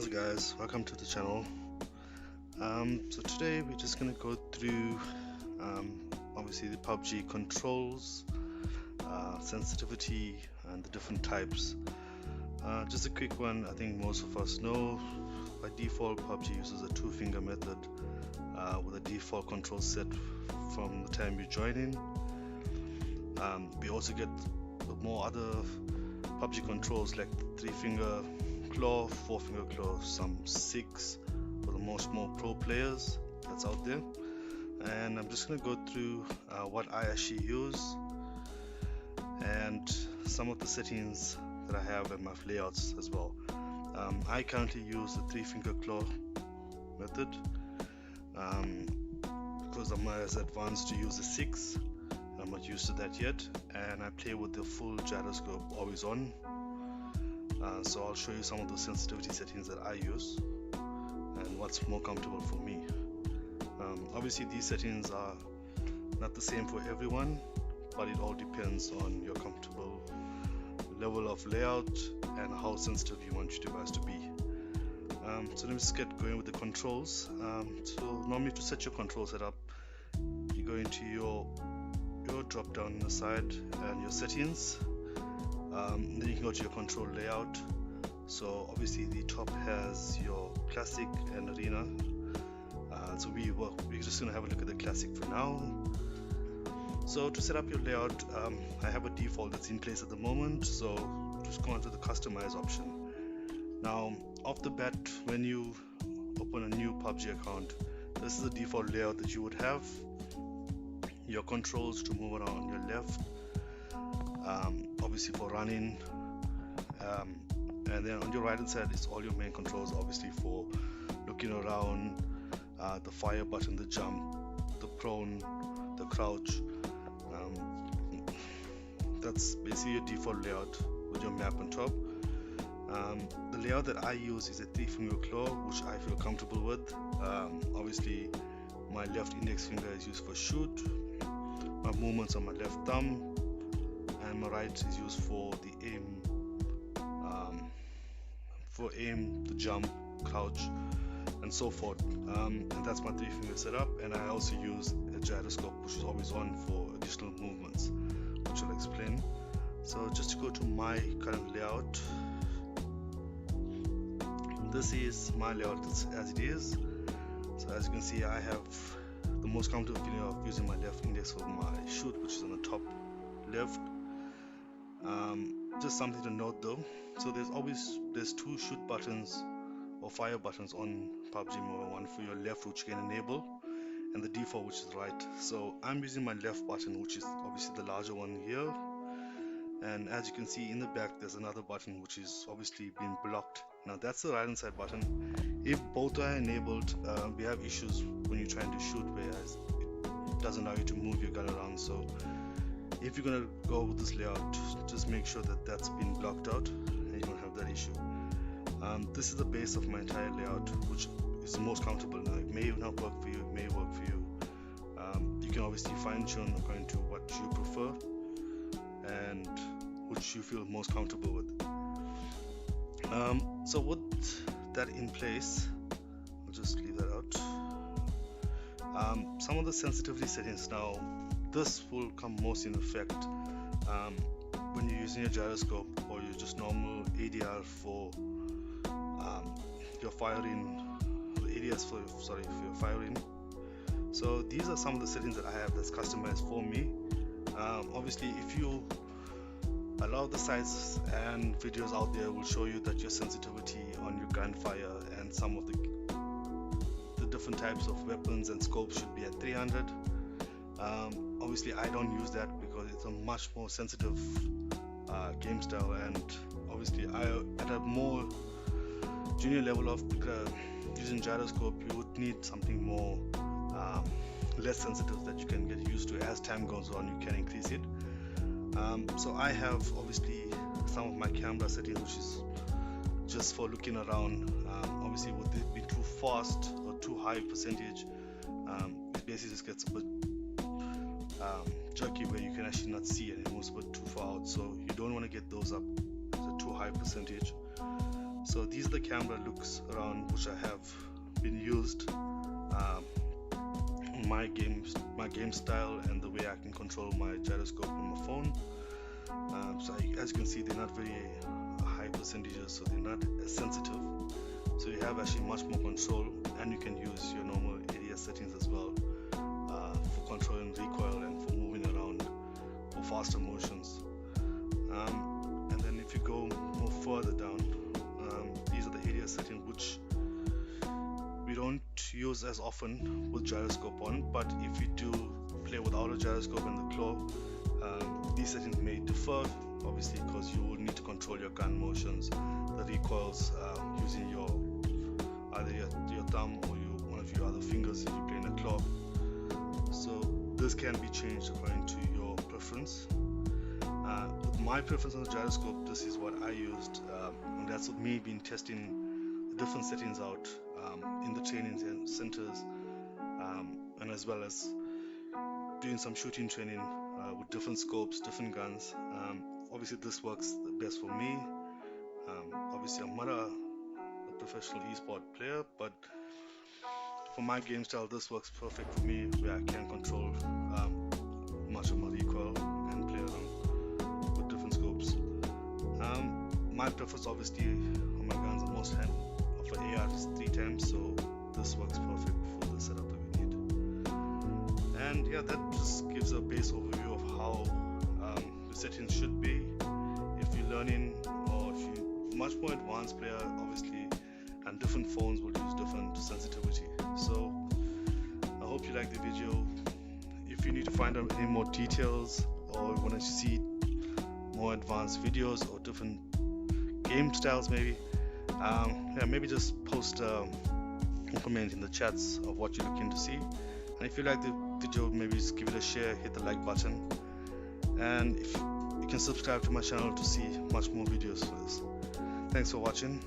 How's it guys? Welcome to the channel. So today we're just gonna go through obviously the PUBG controls, sensitivity and the different types. Just a quick one. I think most of us know by default PUBG uses a two-finger method with a default control set from the time you join in. We also get more other PUBG controls like three-finger claw, four-finger claw, some six for the most more pro players that's out there. And I'm just going to go through what I actually use and some of the settings that I have in my layouts as well. I currently use the three-finger claw method because I'm not as advanced to use the six. I'm not used to that yet, and I play with the full gyroscope always on. So I'll show you some of the sensitivity settings that I use and what's more comfortable for me. Obviously these settings are not the same for everyone, but it all depends on your comfortable level of layout and how sensitive you want your device to be. So let me just get going with the controls. So normally to set your control setup, you go into your drop down on the side and your settings. Then you can go to your control layout. So obviously the top has your classic and arena. So we're just gonna have a look at the classic for now. So to set up your layout, I have a default that's in place at the moment. So just go into the customize option. Now off the bat, when you open a new PUBG account, this is the default layout that you would have. Your controls to move around your left, obviously for running, and then on your right hand side is all your main controls, obviously for looking around, the fire button, the jump, the prone, the crouch. That's basically your default layout with your map on top. The layout that I use is a three-finger claw, which I feel comfortable with. Obviously my left index finger is used for shoot, my movements on my left thumb, and my right is used for the aim, the jump, crouch, and so forth. And that's my three-finger setup. And I also use a gyroscope, which is always on for additional movements, which I'll explain. So just to go to my current layout, this is my layout as it is. So as you can see, I have the most comfortable feeling of using my left index for my shoot, which is on the top left. Just something to note though, so there's two shoot buttons or fire buttons on PUBG Mobile, one for your left which you can enable, and the default which is right. So I'm using my left button, which is obviously the larger one here, and as you can see in the back there's another button which is obviously been blocked. Now that's the right hand side button. If both are enabled, we have issues when you're trying to shoot, whereas it doesn't allow you to move your gun around. So if you're gonna go with this layout, just make sure that that's been blocked out and you don't have that issue. This is the base of my entire layout, which is the most comfortable. Now it may not work for you, it may work for you. You can obviously fine tune according to what you prefer and which you feel most comfortable with. So with that in place, I'll just leave that out. Some of the sensitivity settings now, this will come most in effect when you're using your gyroscope or your just normal ADR for your firing, ADS for your firing. So these are some of the settings that I have that's customized for me. Obviously if you allow the sites and videos out there will show you that your sensitivity on your gunfire and some of the different types of weapons and scopes should be at 300. Obviously I don't use that because it's a much more sensitive game style, and obviously at a more junior level of using gyroscope, you would need something more less sensitive that you can get used to. As time goes on, you can increase it. So I have obviously some of my camera settings, which is just for looking around. Obviously with it being too fast or too high percentage, it basically just gets a bit jerky where you can actually not see it, it moves a bit too far out. So you don't want to get those up to a too high percentage. So these are the camera looks around which I have been used in my game style, and the way I can control my gyroscope on my phone. As you can see, they're not very high percentages, so they're not as sensitive. So you have actually much more control, and you can use your normal ADS settings as well for controlling recoil and for moving around for faster motions. And then if you go more further down, these are the ADS settings which we don't use as often with gyroscope on, but if you do play without a gyroscope and the claw, these settings may differ, obviously, because you will need to control your gun motions, the recoils, using either your thumb or one of your other fingers if you're playing a claw. So this can be changed according to your preference. With my preference on the gyroscope, this is what I used, and that's with me been testing the different settings out in the training centers, and as well as doing some shooting training with different scopes, different guns. Obviously this works the best for me. Obviously I'm not a professional esport player, but for my game style this works perfect for me, where I can control much of my recoil and play around with different scopes. My preference obviously on my guns are most hand of an AR is 3 times, so this works perfect for the setup that we need. And yeah, that just gives a base overview of how the settings should be. If you're learning, or if you're much more advanced player, obviously, and different phones will use different sensitivity. So I hope you like the video. If you need to find out any more details, or want to see more advanced videos or different game styles, maybe maybe just post comment in the chats of what you're looking to see. And if you like the video, maybe just give it a share, hit the like button, and if you can subscribe to my channel to see much more videos for this. Thanks for watching.